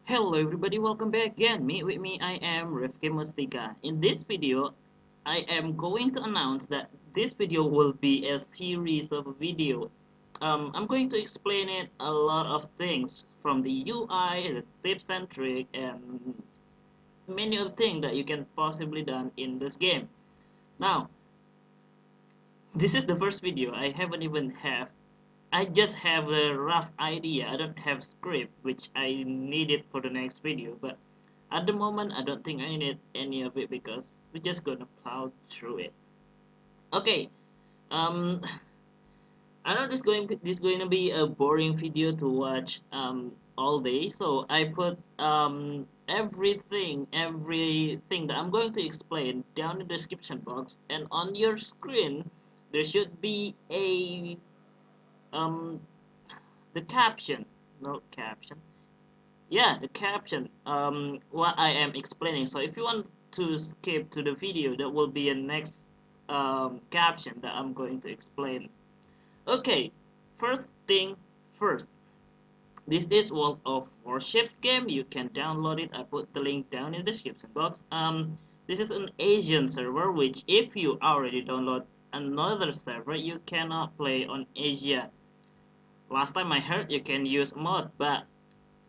Hello everybody, welcome back again. Meet with me, I am Rifki Mustika. In this video, I am going to announce that this video will be a series of video. I'm going to explain it a lot of things from the UI, the tips and trick, and many other things that you can possibly done in this game. Now, this is the first video. I just have a rough idea. I don't have script, which I need it for the next video. But at the moment, I don't think I need any of it because we're just gonna plow through it. Okay. Um, I know this going to be a boring video to watch all day. So I put everything that I'm going to explain down in the description box, and on your screen there should be a um the caption, no caption, yeah, the caption, what I am explaining. So if you want to skip to the video, that will be a next caption that I'm going to explain. Okay, first thing first, this is World of Warships game. You can download it. I put the link down in the description box. This is an Asian server, which if you already download another server, you cannot play on Asia. Last time I heard you can use mod, but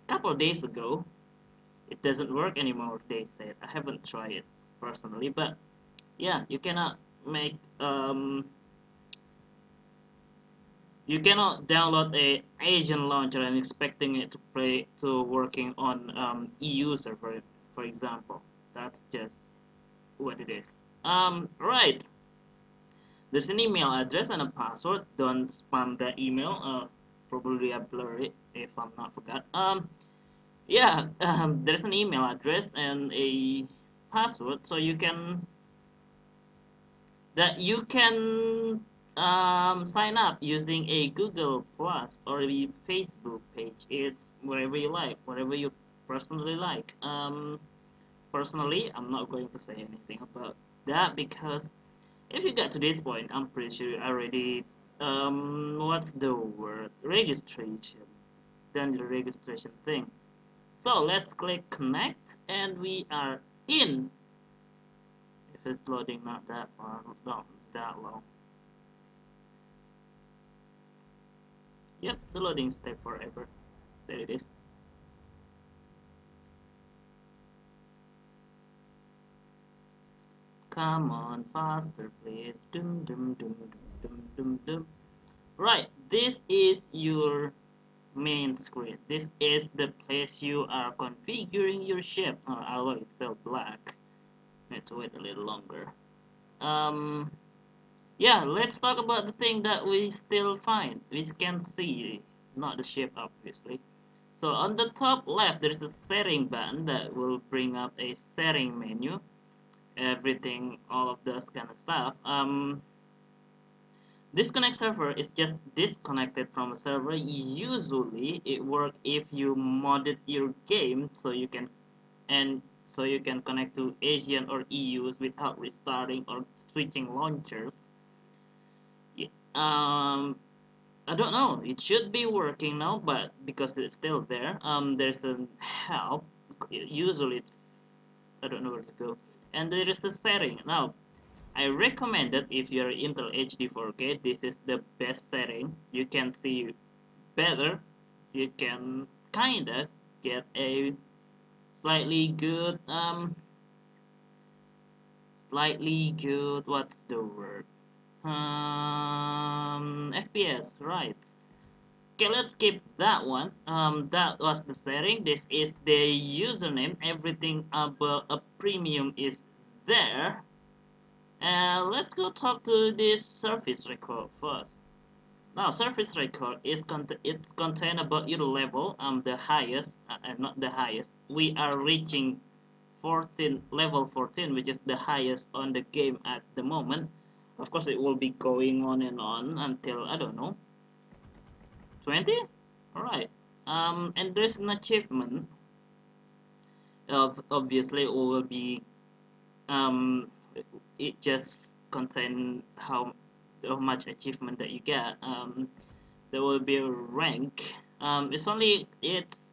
couple of days ago it doesn't work anymore, they said. I haven't tried it personally, but yeah, make you cannot download a Asian launcher and expecting it to play to working on EU server, for example. That's just what it is. Right, there's an email address and a password. Don't spam the email. Probably I blur it if I'm not forgot. Yeah, there's an email address and a password, so you can sign up using a Google Plus or a Facebook page. It's wherever you like, whatever you personally like. Personally, I'm not going to say anything about that because if you got to this point, I'm pretty sure you already what's the word, registration, done the registration thing. So let's click connect and we are in. If it's loading not that far, not that long. Yep, the loading take forever. There it is. Come on, faster please. Dum dum dum dum dum dum dum. Right, this is your main screen. This is the place you are configuring your ship. Oh, although it's still black. Need to wait a little longer. Um Yeah, let's talk about the thing that we still find. We can see, not the shape obviously. So on the top left, there is a setting button that will bring up a setting menu. Everything, all of this kind of stuff. Disconnect server is just disconnected from a server. Usually, it works if you modded your game and so you can connect to Asian or EUs without restarting or switching launchers. Yeah, I don't know. It should be working now, but because it's still there, there's a help. Usually, I don't know where to go, and there is a setting. Now, I recommend that if you're Intel HD 4K, this is the best setting. You can see better. You can kinda get a slightly good, What's the word? FPS, right? Okay, let's skip that one. That was the setting. This is the username. Everything about a premium is there. And let's go talk to this surface record first. Now, surface record is it's contain about your level. The highest, not the highest. We are reaching 14, level 14, which is the highest on the game at the moment. Of course, it will be going on and on until I don't know 20. All right. And there's an achievement. Obviously, it will be um, it just contain how much achievement that you get. There will be a rank. It's only it's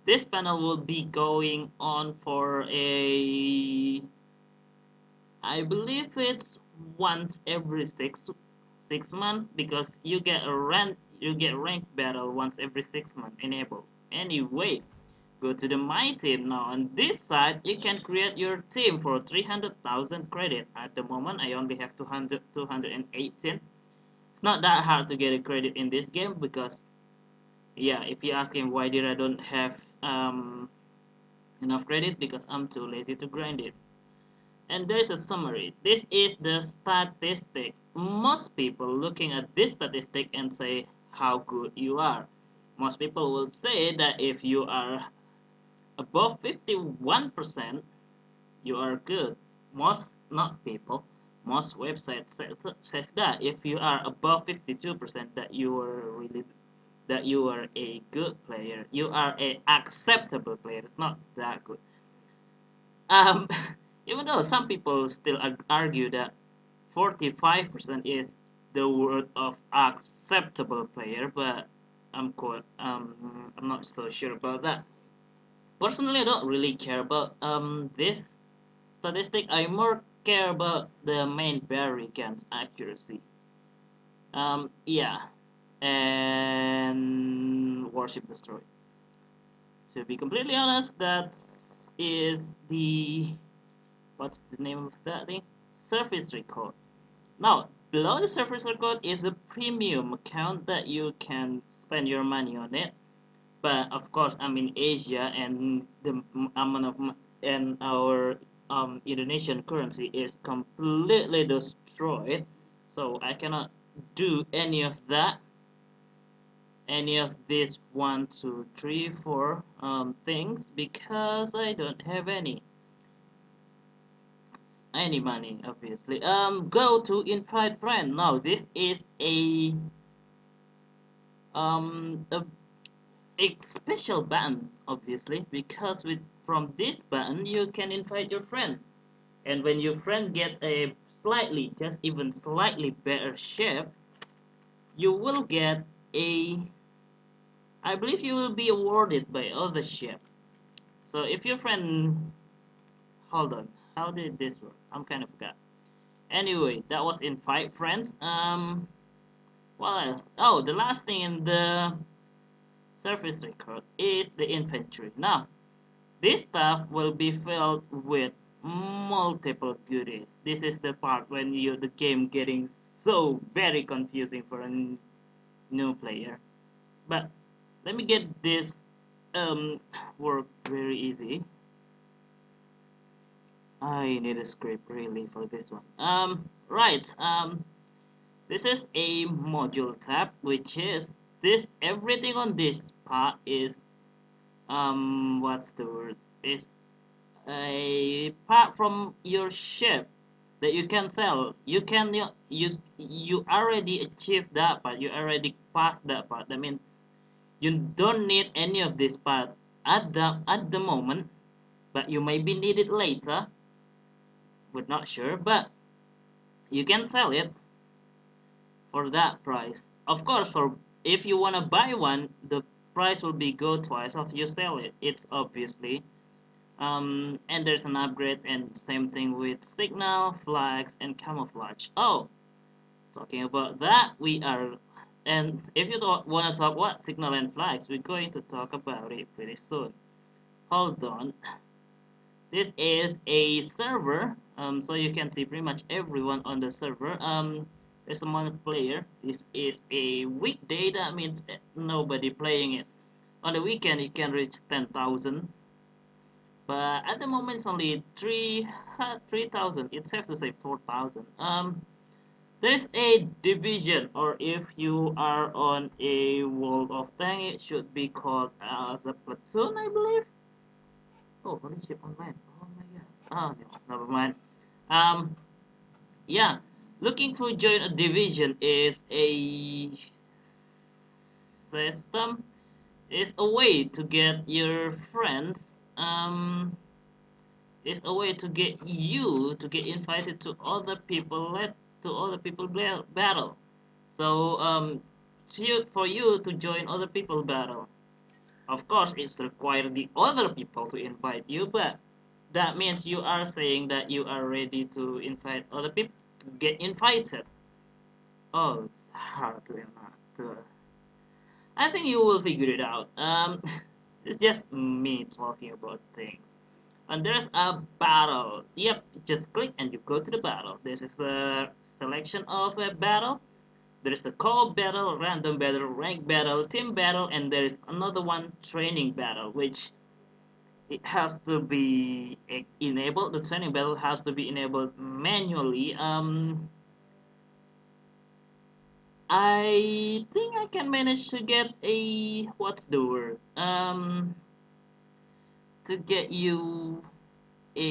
This panel will be going on for I believe it's once every six months, because you get ranked battle once every 6 months enabled. Anyway, go to the My Team now. On this side, you can create your team for 300,000 credit. At the moment, I only have 218. It's not that hard to get a credit in this game, because yeah, if you ask him why did I don't have enough credit, because I'm too lazy to grind it. And there's a summary. This is the statistic. Most people looking at this statistic and say how good you are. Most people will say that if you are above 51%, you are good. Most not people, most websites says that if you are above 52%, that you are really that you are a good player. You are a acceptable player. It's not that good. Um, even though some people still argue that 45% is the word of acceptable player, but I'm not so sure about that. Personally, I don't really care about this statistic. I more care about the main berry guns accuracy. Yeah, and Warship Destroy. To be completely honest, that is the what's the name of that thing? Surface record. Now, below the surface record is a premium account that you can spend your money on it. But of course, I'm in Asia, and the amount of and our Indonesian currency is completely destroyed, so I cannot do any of that, any of these 1, 2, 3, 4 things, because I don't have any money, obviously. Go to invite friend. Now this is a special button, obviously, because with from this button you can invite your friend, and when your friend get a just even slightly better ship, you will get a I believe you will be awarded by other ship. So if your friend, hold on, how did this work? I'm kind of forgot. Anyway, that was invite friends. What else? Oh, the last thing in the surface record is the infantry. Now, this stuff will be filled with multiple goodies. This is the part when the game getting so very confusing for a new player. But let me get this work very easy. I need a script really for this one. Right. This is a module tab, which is this everything on this part is what's the word? Is a part from your ship that you can sell. You already achieved that part. You already passed that part. I mean, you don't need any of this part at the moment, but you may be needed later. We're not sure, but you can sell it for that price. Of course, for if you wanna buy one, the price will be go twice of you sell it. It's obviously. And there's an upgrade, and same thing with signal, flags, and camouflage. Oh, talking about that, and if you don't want to talk what signal and flags, we're going to talk about it pretty soon. Hold on. This is a server, so you can see pretty much everyone on the server. There's a multiplayer. This is a weekday, that means nobody playing it. On the weekend, it can reach 10,000. But at the moment, it's only 3,000. It's safe to say 4,000. There's a division, or if you are on a World of Tank, it should be called as a platoon, I believe. Oh, holy shit, online. Oh my god. Oh, no, never mind. Um, yeah, looking for join a division is a system, is a way to get your friends. Is a way to get you to get invited to other people battle. So for you to join other people battle. Of course, it's required the other people to invite you, but that means you are saying that you are ready to invite other people to get invited. Oh, it's hardly not. I think you will figure it out. It's just me talking about things. And there's a battle. Yep, just click and you go to the battle. This is the selection of a battle. There is a co-op battle, random battle, rank battle, team battle, and there is another one, training battle, which it has to be enabled. The training battle has to be enabled manually. I think I can manage to get a what's the word? To get you a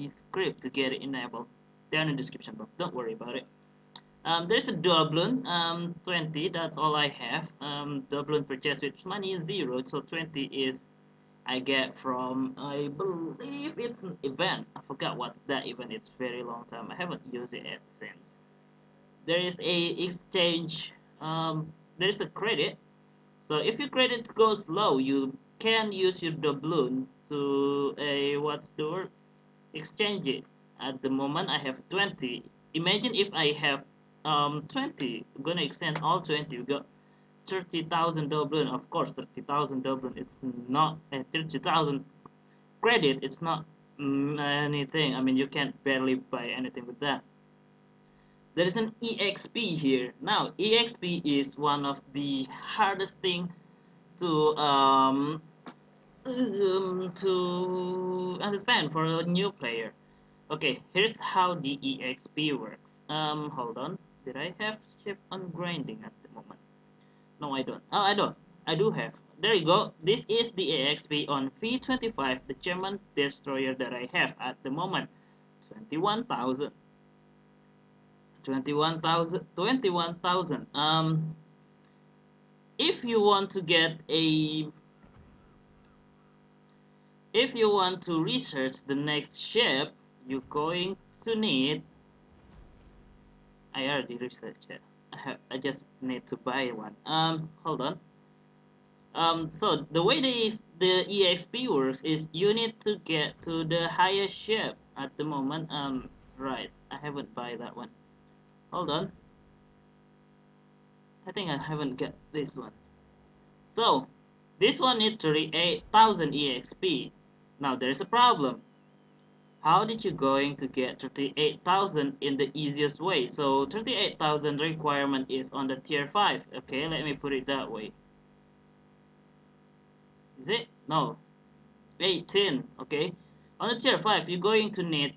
script to get it enabled down in the description box. Don't worry about it. There's a doubloon, 20. That's all I have. Doubloon purchase with money is 0, so 20 is I get from, I believe it's an event. I forgot what's that event. It's very long time. I haven't used it since. There is a exchange. There is a credit. So if your credit goes low, you can use your doubloon to a what's the word? Exchange it. At the moment, I have 20. Imagine if I have 20. I'm gonna extend all 20. We got 30,000 doubloon. Of course, 30,000 doubloon. It's not 30,000 credit. It's not anything. I mean, you can't barely buy anything with that. There is an EXP here. Now, EXP is one of the hardest thing to to understand for a new player. Okay, here's how the EXP works. Hold on. Did I have ship on grinding at the moment? No, I don't. Oh, I don't. I do have. There you go. This is the EXP on V25, the German destroyer that I have at the moment. 21,000. 21,000. 21,000. If you want to get a if you want to research the next ship, you're going to need. I already researched it. I just need to buy one. Hold on. So the way the EXP works is you need to get to the highest ship at the moment. Right. I haven't buy that one. Hold on. I think I haven't get this one. So this one needs 38,000 EXP. Now there's a problem. How did you going to get 38,000 in the easiest way? So 38,000 requirement is on the tier 5. Okay, let me put it that way. Is it? No. 18. Okay. On the tier 5, you're going to need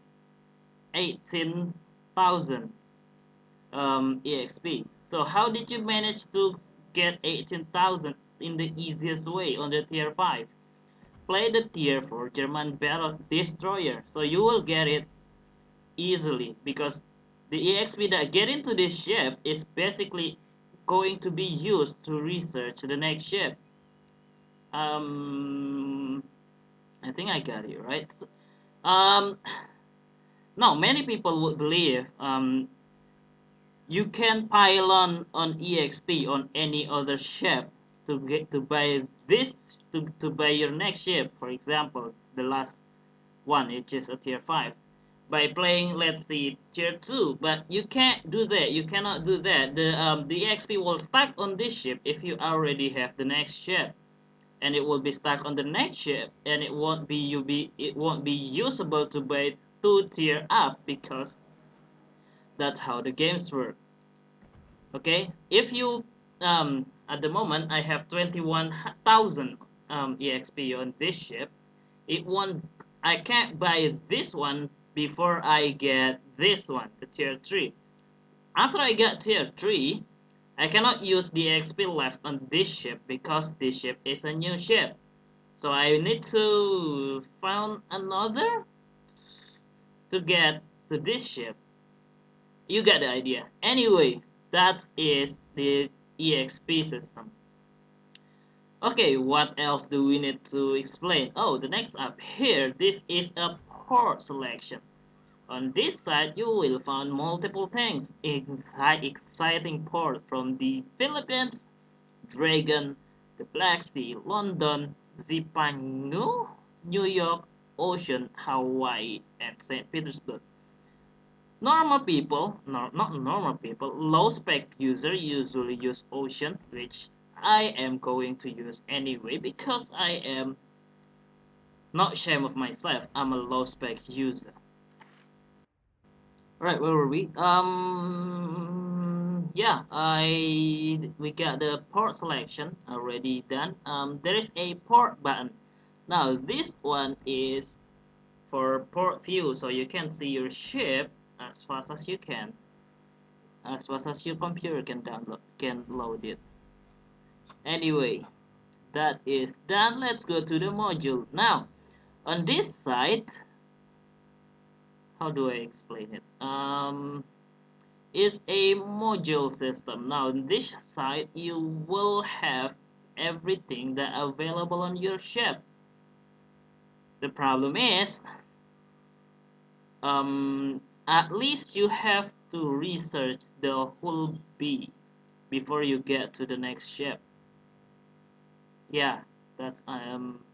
18,000 EXP. So how did you manage to get 18,000 in the easiest way on the tier 5? Play the tier 4 German Battle Destroyer. So you will get it easily because the EXP that get into this ship is basically going to be used to research the next ship. Um, I think I got it right. So, um, no, many people would believe you can pile on EXP on any other ship to get to buy this to buy your next ship. For example, the last one, which is a tier 5. By playing, let's see, tier 2, but you can't do that. You cannot do that. The XP will stack on this ship if you already have the next ship, and it will be stuck on the next ship, and it won't be usable to buy 2 tier up because that's how the games work. Okay, if you at the moment I have 21,000 EXP on this ship, it won't I can't buy this one before I get this one, the tier 3. After I get tier 3, I cannot use the XP left on this ship because this ship is a new ship. So I need to find another to get to this ship. You get the idea. Anyway, that is the EXP system. Okay, what else do we need to explain? Oh, the next up here, this is a port selection. On this side, you will find multiple things. Exciting port from the Philippines, Dragon, the Black Sea, London, Zipangu, New York, Ocean, Hawaii, and St. Petersburg. Normal people, not normal people, low spec user usually use Ocean, which I am going to use anyway because I am not ashamed of myself. I'm a low spec user. Right, where were we? Yeah, we got the port selection already done. There is a port button. Now this one is for port view, so you can see your ship as fast as you can, as fast as your computer can load it. Anyway, that is done. Let's go to the module now. On this side, how do I explain it? Is a module system. Now on this side you will have everything that available on your ship. The problem is at least you have to research the whole B before you get to the next ship. Yeah, that's I am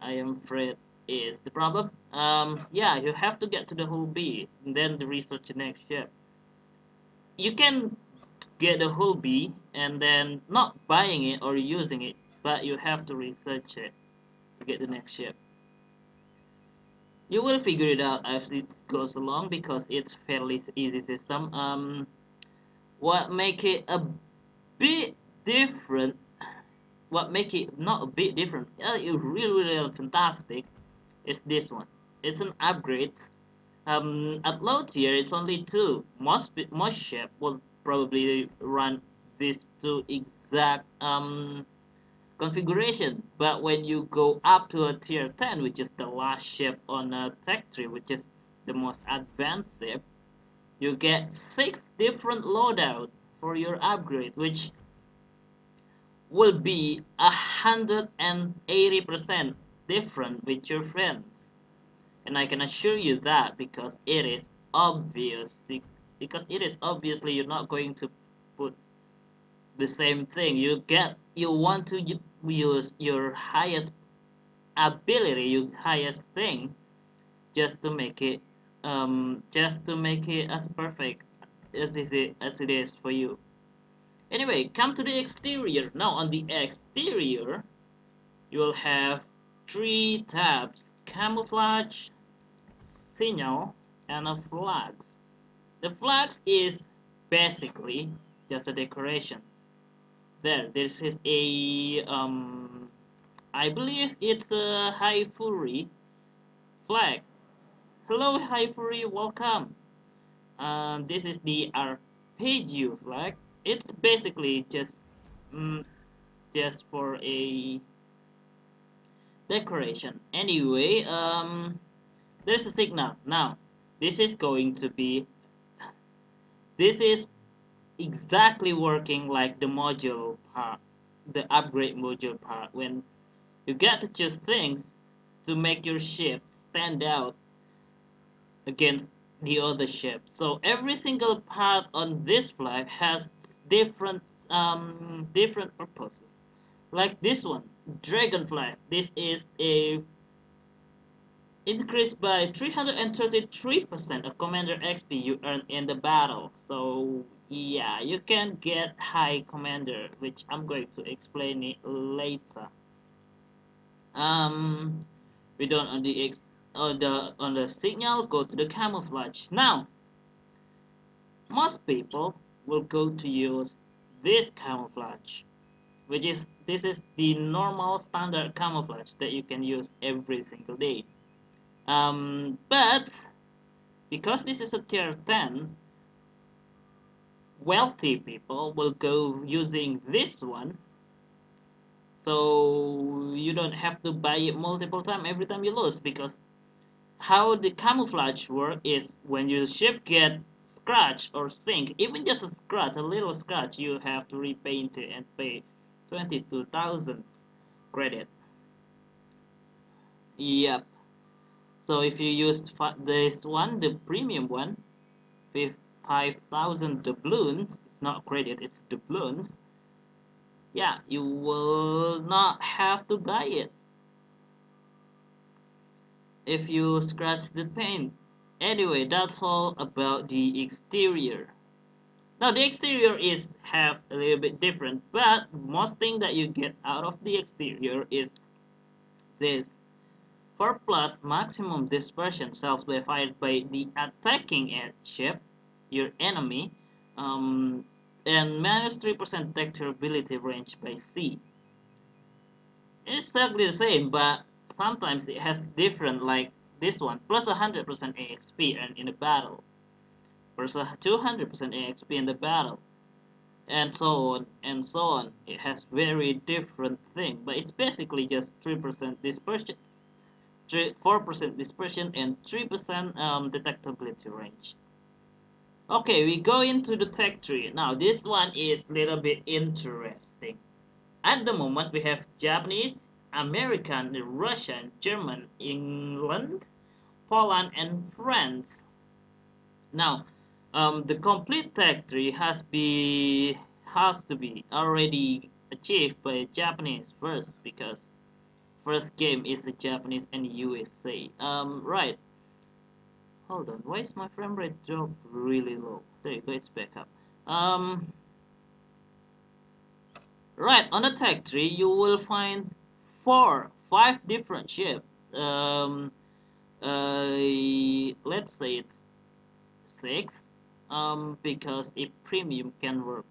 afraid is the problem. Yeah, you have to get to the whole B and then research the next ship. You can get a whole bee and then not buying it or using it, but you have to research it to get the next ship. You will figure it out as it goes along because it's fairly easy system. What make it a bit different? What make it not a bit different? It's really fantastic. Is this one? It's an upgrade. At low tier, it's only two. Most ship will probably run these two exact configuration. But when you go up to a tier 10, which is the last ship on a tech tree, which is the most advanced ship, you get 6 different loadout for your upgrade, which will be 180% different with your friends. And I can assure you that because it is obvious. Because it is obviously you're not going to put the same thing. You want to use your highest ability, your highest thing, just to make it as perfect as it is for you. Anyway, come to the exterior. Now on the exterior, you will have 3 tabs: camouflage, signal, and a flags. The flags is basically just a decoration. This is a I believe it's a High Fury flag. Hello, High Fury, welcome. This is the arpeggio flag. It's basically mm, just for a decoration. Anyway, there's a signal now. This is going to be. This is exactly working like the module part, the upgrade module part, when you get to choose things to make your ship stand out against the other ship. So every single part on this flag has different purposes. Like this one, dragon flag. This is a increased by 333% of commander XP you earn in the battle. So yeah, you can get high commander, which I'm going to explain it later. Um, we don't on the on the signal, go to the camouflage. Now, most people will go to use this camouflage, which is this is the normal standard camouflage that you can use every single day. But because this is a tier 10, wealthy people will go using this one, so you don't have to buy it multiple times every time you lose. Because how the camouflage work is when your ship get scratch or sink, even just a scratch, a little scratch, you have to repaint it and pay 22,000 credit. Yep. So if you use this one, the premium one, with 5,000 doubloons, it's not credit, it's doubloons, yeah, you will not have to buy it if you scratch the paint. Anyway, that's all about the exterior. Now the exterior is have a little bit different, but most thing that you get out of the exterior is this. 4 plus maximum dispersion self-defined by the attacking ship, your enemy, um, and minus 3% texturability range by sea. It's exactly the same, but sometimes it has different, like this one, plus 100% AXP and in the battle, versus 200% AXP in the battle, and so on and so on. It has very different thing, but it's basically just 3% dispersion, 4% dispersion, and 3% detectability range. Okay, we go into the tech tree. Now this one is a little bit interesting. At the moment, we have Japanese, American, Russian, German, England, Poland, and France. Now, the complete tech tree has to be already achieved by Japanese first because first game is the Japanese and USA. Right. Hold on. Why is my frame rate drop really low? There you go. It's back up. Right, on the tech tree, you will find 5 different ships. Let's say it's 6, because a premium can work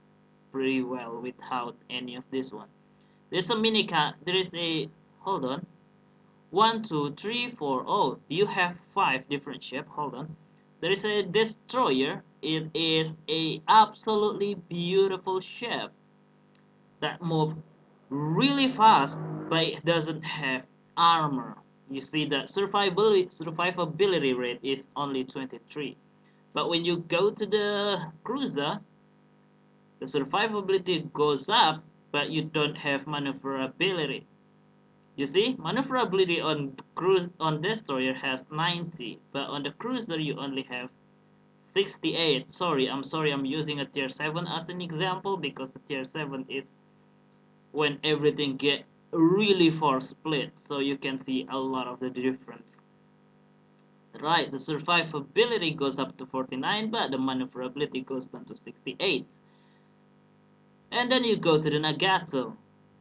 pretty well without any of this one. There's a mini car. There is a hold on. 1, 2, 3, 4. Oh, you have 5 different ships. Hold on. There is a destroyer. It is a absolutely beautiful ship that move really fast, but it doesn't have armor. You see that survivability rate is only 23. But when you go to the cruiser, the survivability goes up, but you don't have maneuverability. You see, maneuverability on destroyer has 90, but on the cruiser you only have 68. Sorry, I'm using a tier 7 as an example because the tier 7 is when everything get really far split, so you can see a lot of the difference. Right, the survivability goes up to 49, but the maneuverability goes down to 68. And then you go to the Nagato,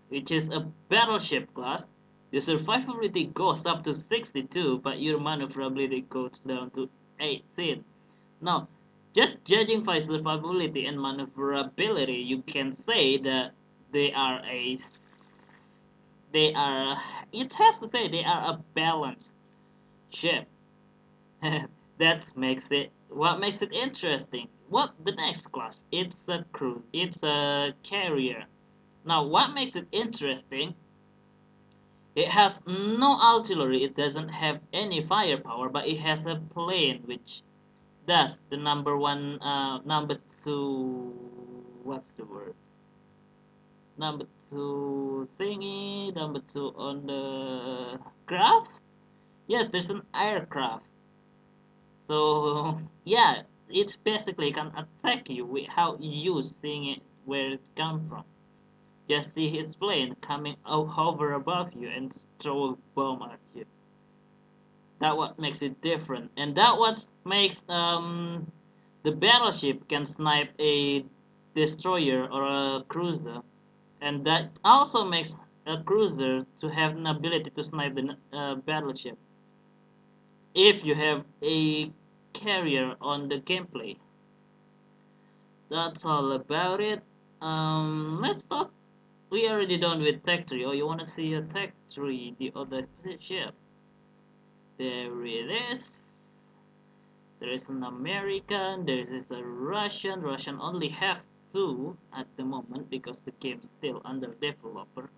which is a battleship class. The survivability goes up to 62, but your maneuverability goes down to 18. Now, just judging by survivability and maneuverability, you can say that they are a they are it has to say they are a balanced ship. That makes it what makes it interesting. What the next class? It's a crew. It's a carrier. Now, what makes it interesting? It has no artillery. It doesn't have any firepower, but it has a plane, which that's the number two. What's the word? Number two thingy. Number two on the craft. Yes, there's an aircraft. So yeah, it's basically can attack you with how you seeing it where it come from. Just see his plane coming hover above you and throw a bomb at you. That what makes it different, and that what makes the battleship can snipe a destroyer or a cruiser, and that also makes a cruiser to have an ability to snipe the battleship if you have a carrier on the gameplay. That's all about it. Let's talk. We already done with tech tree. Oh, you wanna see a tech tree? The other ship. There it is. There is an American. There is a Russian. Russian only have 2 at the moment because the game's still under development.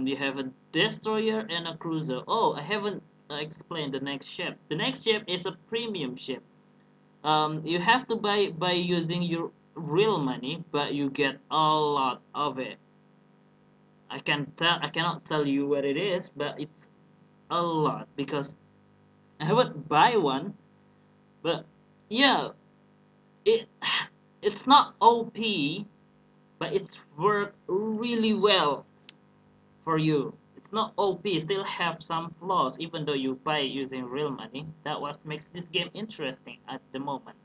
You have a destroyer and a cruiser. Oh, I haven't explained the next ship. The next ship is a premium ship. You have to buy by using your real money, but you get a lot of it. I cannot tell you what it is, but it's a lot because I haven't buy one. But yeah, it it's not OP. but it's worked really well for you. It's not OP, still have some flaws even though you buy it using real money. That what makes this game interesting at the moment.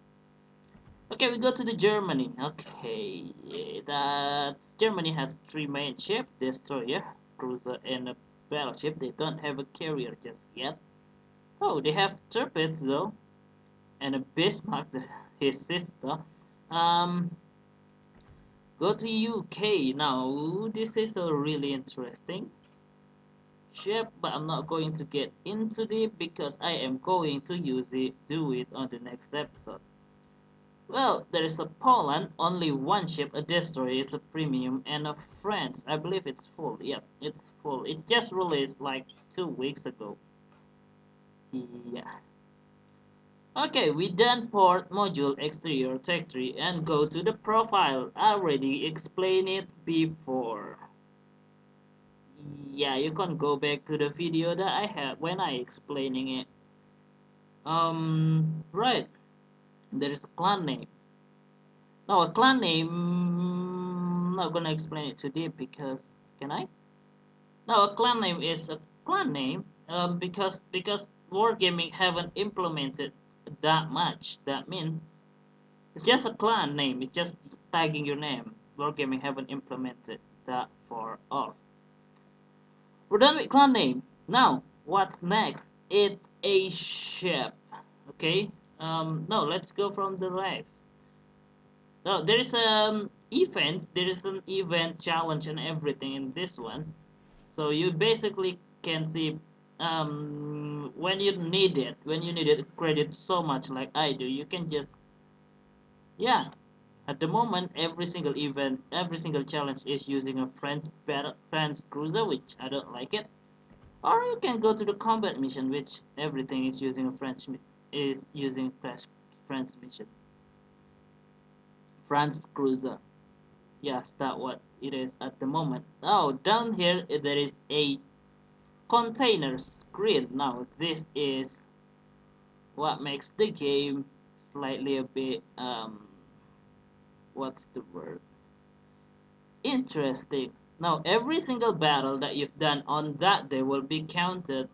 Okay, we go to the Germany. Okay, that Germany has three main ships: destroyer, cruiser, and a battleship. They don't have a carrier just yet. Oh, they have torpedoes though, and a Bismarck, his sister. Um, Go to UK now. This is a really interesting ship, but I'm not going to get into it because I am going to do it on the next episode. Well, there is a Poland, only one ship, a destroyer, it's a premium, and a France. I believe it's full. Yep, it's full. It's just released like 2 weeks ago. Yeah. Okay, we done port, module, exterior, tech tree, and go to the profile. I already explained it before. Yeah, you can go back to the video that I had when I explaining it. Right. There is a clan name. No, a clan name. I'm not gonna explain it too deep because can I? No, a clan name is a clan name. Because wargaming haven't implemented that much. That means it's just a clan name. It's just tagging your name. Wargaming haven't implemented that for all. We're done with clan name. Now, what's next? It's a ship. Okay. No, let's go from the left. No, there is events. There is an event challenge and everything in this one. So you basically can see when you need it credit so much like I do, you can just yeah. At the moment, every single event, every single challenge is using a French cruiser, which I don't like it. Or you can go to the combat mission, which everything is using a French mission. France cruiser. Yes, that's what it is at the moment. Now down here there is a container screen. Now this is what makes the game slightly a bit what's the word? Interesting. Now every single battle that you've done on that day will be counted.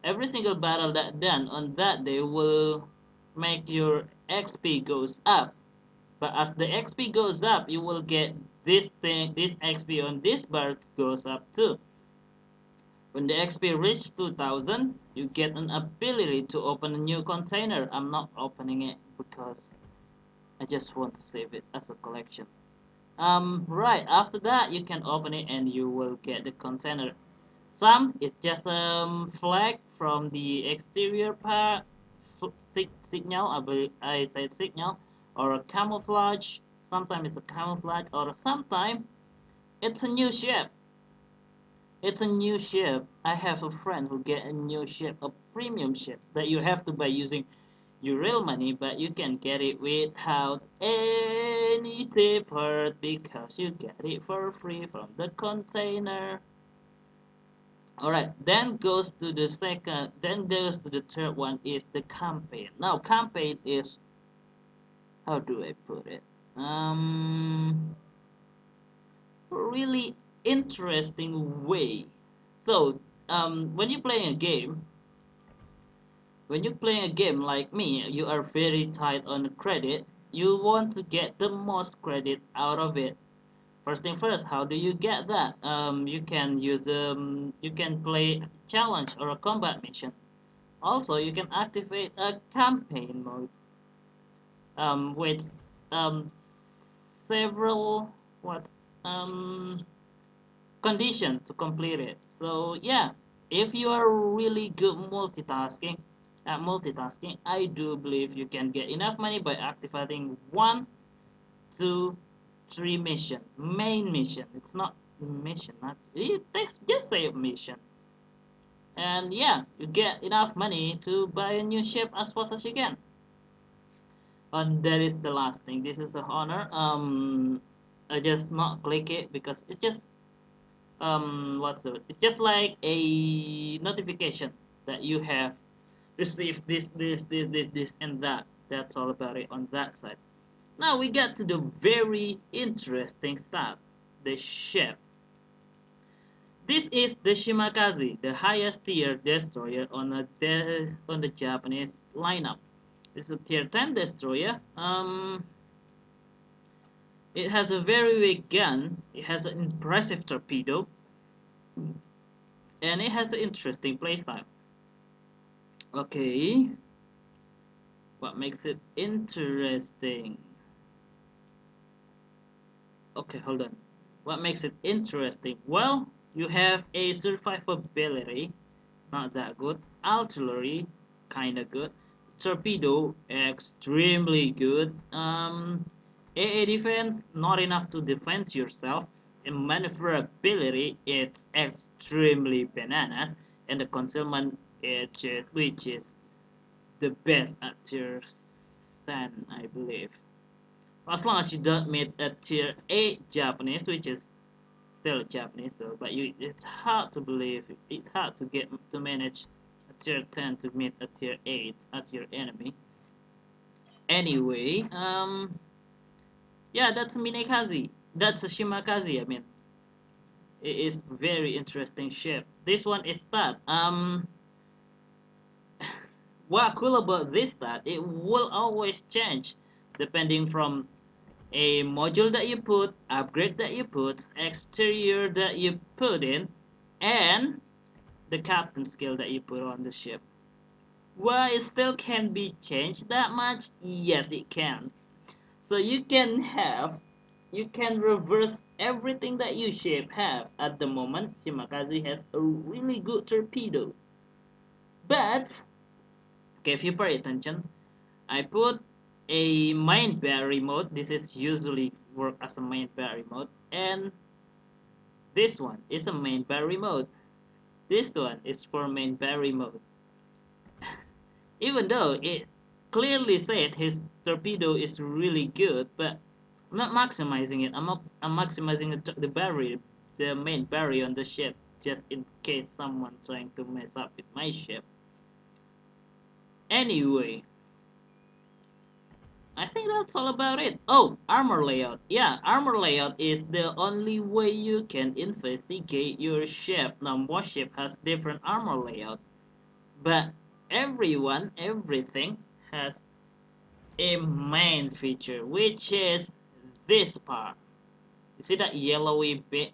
Every single battle that done on that day will make your XP goes up. But as the XP goes up, you will get this XP on this bar goes up too. When the XP reaches 2000, you get an ability to open a new container. I'm not opening it because I just want to save it as a collection. Right, after that you can open it and you will get the container. Some it's just flag from the exterior part signal, I said signal, or a camouflage. Sometimes it's a camouflage, or sometimes it's a new ship. It's a new ship. I have a friend who get a new ship, a premium ship that you have to buy using your real money, but you can get it without any effort because you get it for free from the container. Alright, then goes to the third one is the campaign. Now campaign is, how do I put it? Really interesting way. So, when you're playing a game like me, you are very tight on credit. You want to get the most credit out of it. First thing first, how do you get that? You can play challenge or a combat mission. Also, you can activate a campaign mode, with several what um condition to complete it. So yeah, if you are really good multitasking, I do believe you can get enough money by activating 1, 2, 3 main mission. It's not mission, not it takes just say mission. And yeah, you get enough money to buy a new ship as fast as you can. And that is the last thing. This is the honor. I just not click it because it's just what's the it's just like a notification that you have received this and that. That's all about it on that side. Now we get to the very interesting stuff, the ship. This is the Shimakaze, the highest tier destroyer on the Japanese lineup. It's a tier 10 destroyer. It has a very weak gun. It has an impressive torpedo, and it has an interesting playstyle. Okay, what makes it interesting? Okay, hold on. What makes it interesting? Well, you have a survivability, not that good. Artillery, kinda good. Torpedo, extremely good. AA defense, not enough to defend yourself. And maneuverability, it's extremely bananas. And the concealment, which is the best at tier 10, I believe. As long as you don't meet a tier 8 Japanese, which is still Japanese though, but it's hard to believe, it's hard to get to manage a tier 10 to meet a tier 8 as your enemy. Anyway, yeah, that's Minekaze. That's a Shimakaze, I mean. It is very interesting ship. This one is that. What cool about this that it will always change depending from a module that you put, upgrade that you put, exterior that you put in, and the captain skill that you put on the ship. Well, it still can be changed that much? Yes, it can. So you can reverse everything that your ship have. At the moment, Shimakaze has a really good torpedo. But, okay, if you pay attention, I put a main battery mode. This is usually work as a main battery mode, and this one is a main battery mode. This one is for main battery mode. Even though it clearly said his torpedo is really good, but I'm not maximizing it. I'm maximizing the battery, the main battery on the ship, just in case someone trying to mess up with my ship. Anyway, I think that's all about it. Oh, armor layout. Yeah, armor layout is the only way you can investigate your ship. Now, Warship has different armor layout, but everything has a main feature, which is this part. You see that yellowy bit?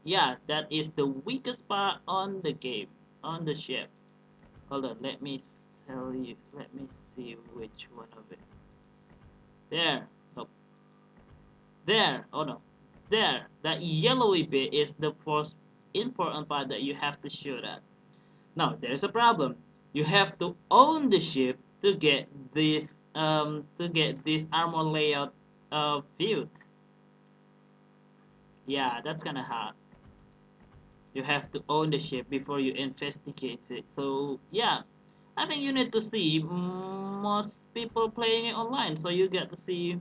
Yeah, that is the weakest part on the game, on the ship. Hold on, let me tell you. Let me see which one of it. There. Oh, there. Oh no. There. That yellowy bit is the first important part that you have to shoot at. Now, there's a problem. You have to own the ship to get this armor layout viewed. Yeah, that's kind of hard. You have to own the ship before you investigate it. So yeah, I think you need to see most people playing it online, so you get to see.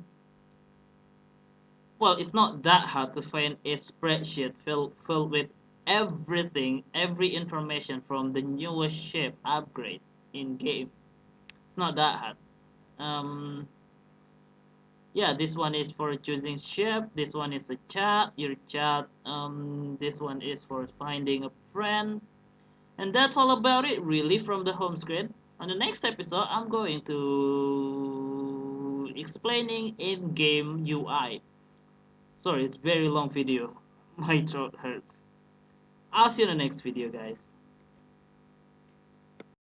Well, it's not that hard to find a spreadsheet filled with everything, every information from the newest ship upgrade in game. It's not that hard. Yeah, this one is for choosing ship. This one is a chat, your chat. This one is for finding a friend. And that's all about it, really, from the home screen. On the next episode, I'm going to explaining in-game UI. Sorry, it's very long video. My throat hurts. I'll see you in the next video, guys.